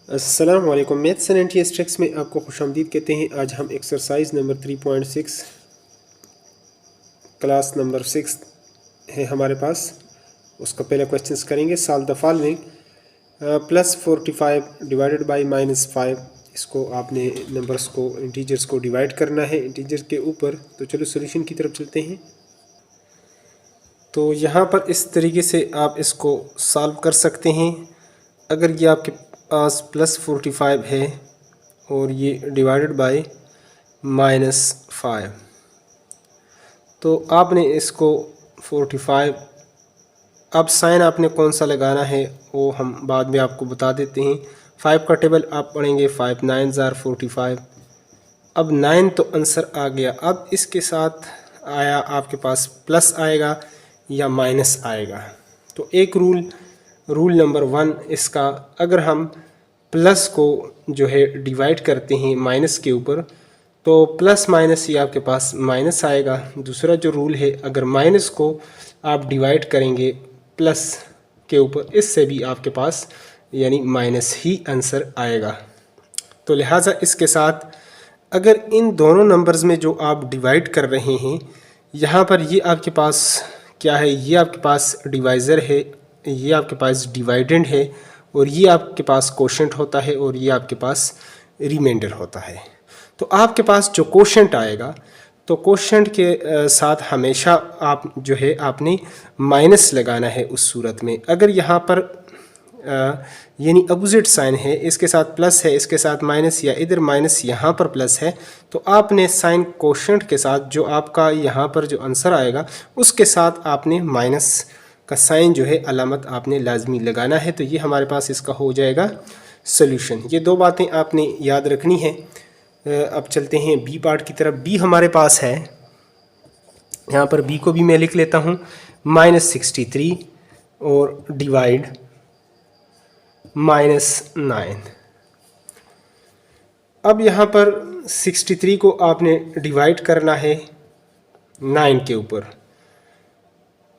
अस्सलाम वालेकुम। Maths and statistics में आपको खुशामदीद कहते हैं। आज हम एक्सरसाइज नंबर 3.6 क्लास नंबर 6 है हमारे पास, उसका पहला क्वेश्चंस करेंगे। Solve the following +45 divided by -5। इसको आपने नंबर्स को, इंटीजर्स को डिवाइड करना है इंटीजर के ऊपर। तो चलो सोल्यूशन की तरफ चलते हैं। तो यहाँ पर इस तरीके से आप इसको सॉल्व कर सकते हैं। अगर ये आपके पास +45 है और ये डिवाइडेड बाय -5, तो आपने इसको 45, अब साइन आपने कौन सा लगाना है वो हम बाद में आपको बता देते हैं। 5 का टेबल आप पढ़ेंगे, 5 9 आर 45। अब 9 तो आंसर आ गया। अब इसके साथ आया आपके पास प्लस आएगा या माइनस आएगा। तो एक रूल नंबर 1 इसका, अगर हम प्लस को जो है डिवाइड करते हैं माइनस के ऊपर, तो प्लस माइनस ये आपके पास माइनस आएगा। दूसरा जो रूल है, अगर माइनस को आप डिवाइड करेंगे प्लस के ऊपर, इससे भी आपके पास यानी माइनस ही आंसर आएगा। तो लिहाजा इसके साथ अगर इन दोनों नंबर्स में जो आप डिवाइड कर रहे हैं, यहाँ पर ये आपके पास क्या है, ये आपके पास डिवाइज़र है, ये आपके पास डिवाइडेंड है, और ये आपके पास कोशेंट होता है, और ये आपके पास रिमाइंडर होता है। तो आपके पास जो कोशेंट आएगा, तो कोशेंट के साथ हमेशा आप जो है आपने माइनस लगाना है उस सूरत में। अगर यहाँ पर यानी अपोजिट साइन है, इसके साथ प्लस है, इसके साथ माइनस, या इधर माइनस यहाँ पर प्लस है, तो आपने साइन कोशेंट के साथ जो आपका यहाँ पर जो आंसर आएगा उसके साथ आपने माइनस का साइन जो है अलामत आपने लाजमी लगाना है। तो ये हमारे पास इसका हो जाएगा सोल्यूशन। ये दो बातें आपने याद रखनी है। अब चलते हैं बी पार्ट की तरफ। बी हमारे पास है, यहाँ पर बी को भी मैं लिख लेता हूँ, -63 और डिवाइड -9। अब यहाँ पर 63 को आपने डिवाइड करना है 9 के ऊपर,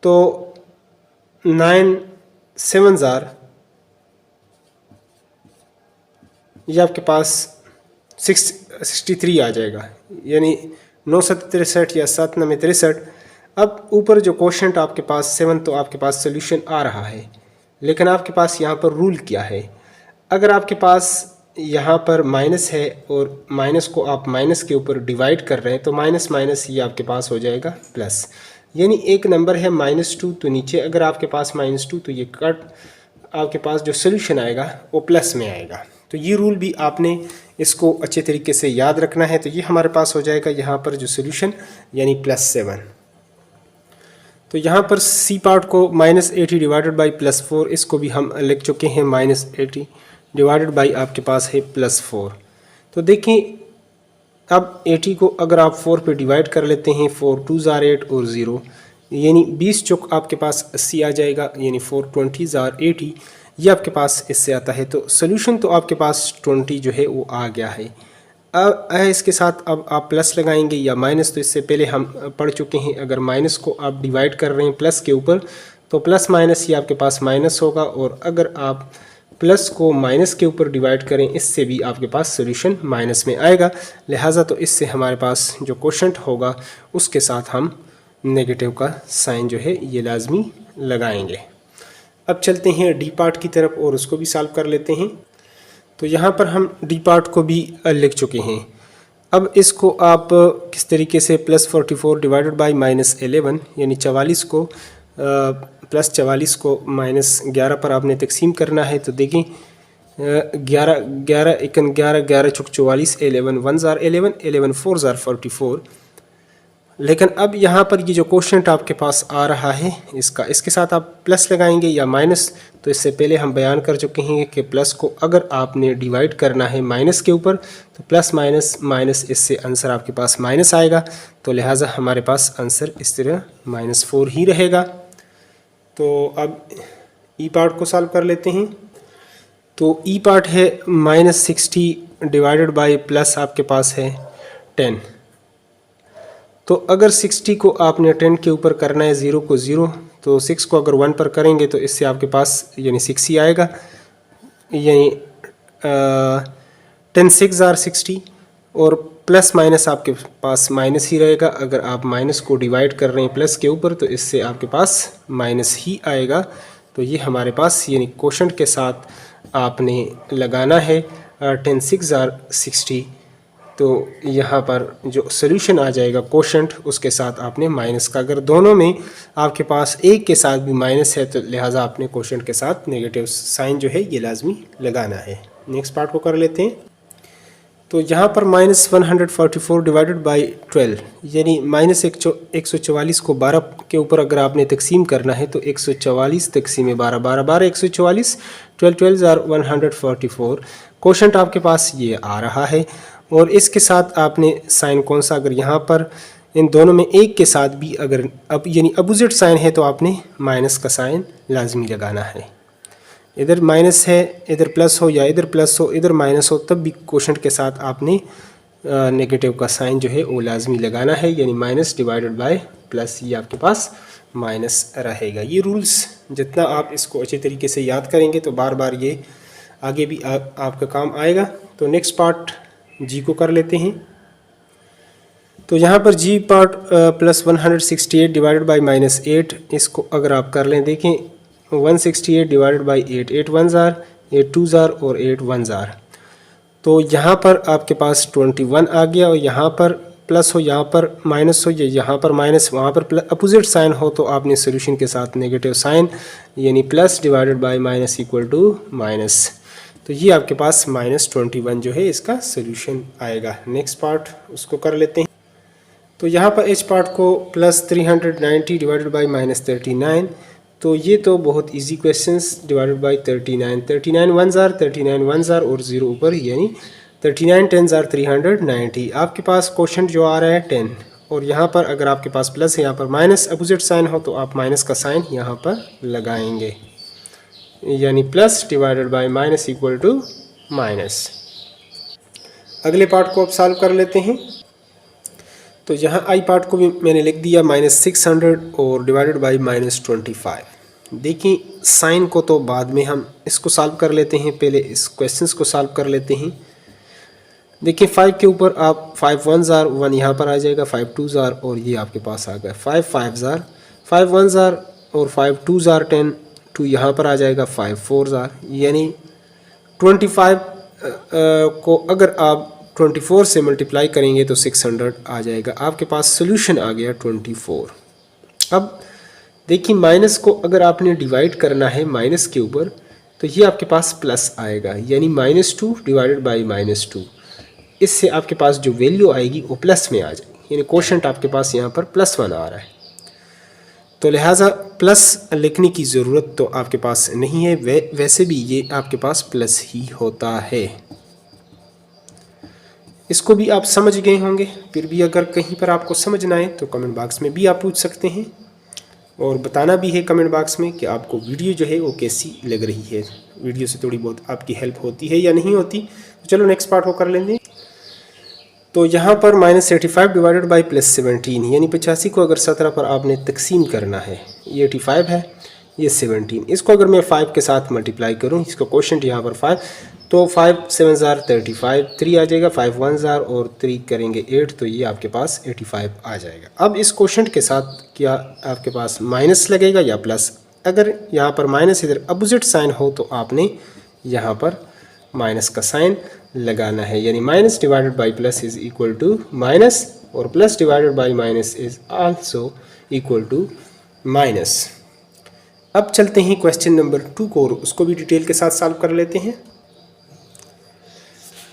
तो 9 7 ज़ार, ये आपके पास 63 आ जाएगा, यानी 9 7 63 या 7 9 63। अब ऊपर जो कोशेंट आपके पास 7, तो आपके पास सोल्यूशन आ रहा है। लेकिन आपके पास यहाँ पर रूल क्या है, अगर आपके पास यहाँ पर माइनस है और माइनस को आप माइनस के ऊपर डिवाइड कर रहे हैं, तो माइनस माइनस ये आपके पास हो जाएगा प्लस। यानी एक नंबर है -2, तो नीचे अगर आपके पास -2, तो ये कट आपके पास जो सोल्यूशन आएगा वो प्लस में आएगा। तो ये रूल भी आपने इसको अच्छे तरीके से याद रखना है। तो ये हमारे पास हो जाएगा यहाँ पर जो सोल्यूशन यानी +7। तो यहाँ पर सी पार्ट को -80 डिवाइडेड बाई +4, इसको भी हम लिख चुके हैं। -80 डिवाइडेड बाई आपके पास है +4। तो देखें, अब 80 को अगर आप 4 पे डिवाइड कर लेते हैं, 4 2 ज़ार 8 और 0, यानी 20 चौक आपके पास 80 आ जाएगा, यानी 4 20 ज़ार 80, ये आपके पास इससे आता है। तो सोल्यूशन तो आपके पास 20 जो है वो आ गया है। अब इसके साथ अब आप प्लस लगाएंगे या माइनस, तो इससे पहले हम पढ़ चुके हैं। अगर माइनस को आप डिवाइड कर रहे हैं प्लस के ऊपर, तो प्लस माइनस ये आपके पास माइनस होगा, और अगर आप प्लस को माइनस के ऊपर डिवाइड करें, इससे भी आपके पास सोल्यूशन माइनस में आएगा। लिहाजा तो इससे हमारे पास जो कोशेंट होगा उसके साथ हम नेगेटिव का साइन जो है ये लाजमी लगाएंगे। अब चलते हैं डी पार्ट की तरफ और उसको भी सॉल्व कर लेते हैं। तो यहाँ पर हम डी पार्ट को भी लिख चुके हैं। अब इसको आप किस तरीके से +44 डिवाइडेड बाई -11, यानी 44 को +44 को -11 पर आपने तकसीम करना है। तो देखें, 11 11 1 11 11 चौक 44, 11 1 ज़ार 11, 11 4 ज़ार 44। लेकिन अब यहाँ पर ये जो कोशेंट आपके पास आ रहा है, इसके साथ आप प्लस लगाएंगे या माइनस। तो इससे पहले हम बयान कर चुके हैं कि प्लस को अगर आपने डिवाइड करना है माइनस के ऊपर, तो प्लस माइनस माइनस, इससे आंसर आपके पास माइनस आएगा। तो लिहाजा हमारे पास आंसर इस तरह -4 ही रहेगा। तो अब ई पार्ट को सॉल्व कर लेते हैं। तो ई पार्ट है -60 डिवाइडेड बाई प्लस आपके पास है 10। तो अगर 60 को आपने 10 के ऊपर करना है, 0 को 0, तो 6 को अगर 1 पर करेंगे तो इससे आपके पास यानी 6 ही आएगा, यानी 10 6 आर 60 और प्लस माइनस आपके पास माइनस ही रहेगा। अगर आप माइनस को डिवाइड कर रहे हैं प्लस के ऊपर तो इससे आपके पास माइनस ही आएगा। तो ये हमारे पास यानी कोशेंट के साथ आपने लगाना है 10 6 आर 60। तो यहाँ पर जो सोल्यूशन आ जाएगा कोशेंट उसके साथ आपने माइनस का, अगर दोनों में आपके पास एक के साथ भी माइनस है तो लिहाजा आपने कोशेंट के साथ नेगेटिव साइन जो है ये लाजमी लगाना है। नेक्स्ट पार्ट को कर लेते हैं। तो यहाँ पर -144 डिवाइडेड बाई 12 यानी -144 को 12 के ऊपर अगर आपने तकसीम करना है तो 144 तकसीम 12 12 12 144 12 12 आर 144। कोशेंट आपके पास ये आ रहा है और इसके साथ आपने साइन कौन सा, अगर यहाँ पर इन दोनों में एक के साथ भी अगर अब यानी अपोजिट साइन है तो आपने माइनस का साइन लाजमी लगाना है। इधर माइनस है इधर प्लस हो या इधर प्लस हो इधर माइनस हो तब भी कोशेंट के साथ आपने नेगेटिव का साइन जो है वो लाजमी लगाना है, यानी माइनस डिवाइडेड बाय प्लस ये आपके पास माइनस रहेगा। ये रूल्स जितना आप इसको अच्छे तरीके से याद करेंगे तो बार बार ये आगे भी आपका काम आएगा। तो नेक्स्ट पार्ट जी को कर लेते हैं। तो यहाँ पर जी पार्ट +168 डिवाइडेड बाई -8, इसको अगर आप कर लें देखें 168 डिवाइडेड बाई 8 8 1 जार 8 2 जार और 8 1 जार। तो यहाँ पर आपके पास 21 आ गया और यहाँ पर प्लस हो यहाँ पर माइनस हो या यहाँ पर माइनस वहाँ पर अपोजिट साइन हो तो आपने सोल्यूशन के साथ नेगेटिव साइन यानी plus divided by minus equal to minus. तो ये आपके पास -21 जो है इसका सोल्यूशन आएगा। नेक्स्ट पार्ट उसको कर लेते हैं। तो यहाँ पर एच पार्ट को +390 डिवाइडेड बाई -39। तो ये तो बहुत easy questions divided by 39 39 1 jar 39 1 jar और 0 ऊपर यानी 39 10 जार 390। आपके पास कोशेंट जो आ रहा है 10 और यहाँ पर अगर आपके पास प्लस है यहाँ पर माइनस अपोजिट साइन हो तो आप माइनस का साइन यहाँ पर लगाएंगे, यानी plus divided by minus equal to minus. अगले पार्ट को अब सॉल्व कर लेते हैं। तो यहाँ आई पार्ट को भी मैंने लिख दिया -600 और डिवाइडेड बाई -25। देखिए साइन को तो बाद में हम इसको सॉल्व कर लेते हैं, पहले इस क्वेश्चंस को सॉल्व कर लेते हैं। देखिए 5 के ऊपर आप 5 1 जार 1 यहाँ पर आ जाएगा 5 2 जार और ये आपके पास आ गया 5 5 जार 5 1 जार और 5 2 जार 10 2 यहाँ पर आ जाएगा 5 4 जार, यानी 25 को अगर आप 24 से मल्टीप्लाई करेंगे तो 600 आ जाएगा। आपके पास सोल्यूशन आ गया 24। अब देखिए माइनस को अगर आपने डिवाइड करना है माइनस के ऊपर तो ये आपके पास प्लस आएगा, यानी -2 डिवाइडेड बाई -2। इससे आपके पास जो वैल्यू आएगी वो प्लस में आ जाएगी, यानी कोशेंट आपके पास यहाँ पर +1 आ रहा है। तो लिहाजा प्लस लिखने की ज़रूरत तो आपके पास नहीं है, वैसे भी ये आपके पास प्लस ही होता है। इसको भी आप समझ गए होंगे, फिर भी अगर कहीं पर आपको समझना है तो कमेंट बॉक्स में भी आप पूछ सकते हैं और बताना भी है कमेंट बॉक्स में कि आपको वीडियो जो है वो कैसी लग रही है, वीडियो से थोड़ी बहुत आपकी हेल्प होती है या नहीं होती। तो चलो नेक्स्ट पार्ट को कर लेंगे। तो यहाँ पर -85 डिवाइडेड बाई +17 यानी 85 को अगर 17 पर आपने तकसीम करना है, ये 85 है ये 17, इसको अगर मैं 5 के साथ मल्टीप्लाई करूँ, इसका क्वोशेंट यहाँ पर 5 तो 5 7 जार 35 3 आ जाएगा 5 1 जार और 3 करेंगे 8 तो ये आपके पास 85 आ जाएगा। अब इस क्वोशेंट के साथ क्या आपके पास माइनस लगेगा या प्लस, अगर यहाँ पर माइनस इधर अपोजिट साइन हो तो आपने यहाँ पर माइनस का साइन लगाना है, यानी minus divided by plus is equal to minus और plus divided by minus is also equal to minus. अब चलते हैं क्वेश्चन नंबर 2 को, उसको भी डिटेल के साथ सॉल्व कर लेते हैं।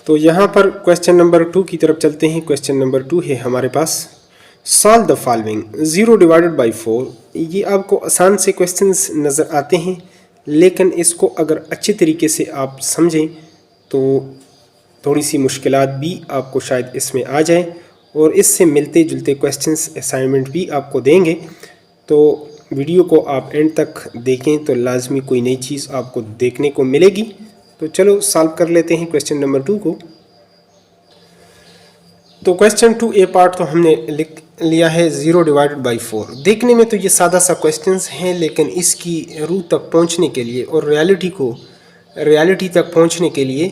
तो यहाँ पर क्वेश्चन नंबर 2 की तरफ चलते हैं। क्वेश्चन नंबर 2 है हमारे पास, solve the following 0 divided by 4। ये आपको आसान से क्वेश्चंस नज़र आते हैं, लेकिन इसको अगर अच्छे तरीके से आप समझें तो थोड़ी सी मुश्किलात भी आपको शायद इसमें आ जाए और इससे मिलते जुलते क्वेश्चंस असाइनमेंट भी आपको देंगे। तो वीडियो को आप एंड तक देखें तो लाजमी कोई नई चीज़ आपको देखने को मिलेगी। तो चलो सॉल्व कर लेते हैं क्वेश्चन नंबर 2 को। तो क्वेश्चन 2 ए पार्ट तो हमने लिख लिया है 0 डिवाइडेड बाई 4। देखने में तो ये सादा सा क्वेश्चंस हैं, लेकिन इसकी रूह तक पहुंचने के लिए और रियलिटी तक पहुंचने के लिए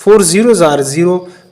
4 zeros are 0،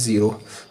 0،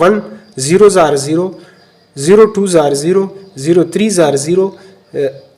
1 zeros are 0، 0 2s are 0، 0 3s are 0،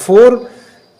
4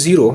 0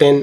10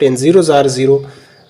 10 zeros are 0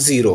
0۔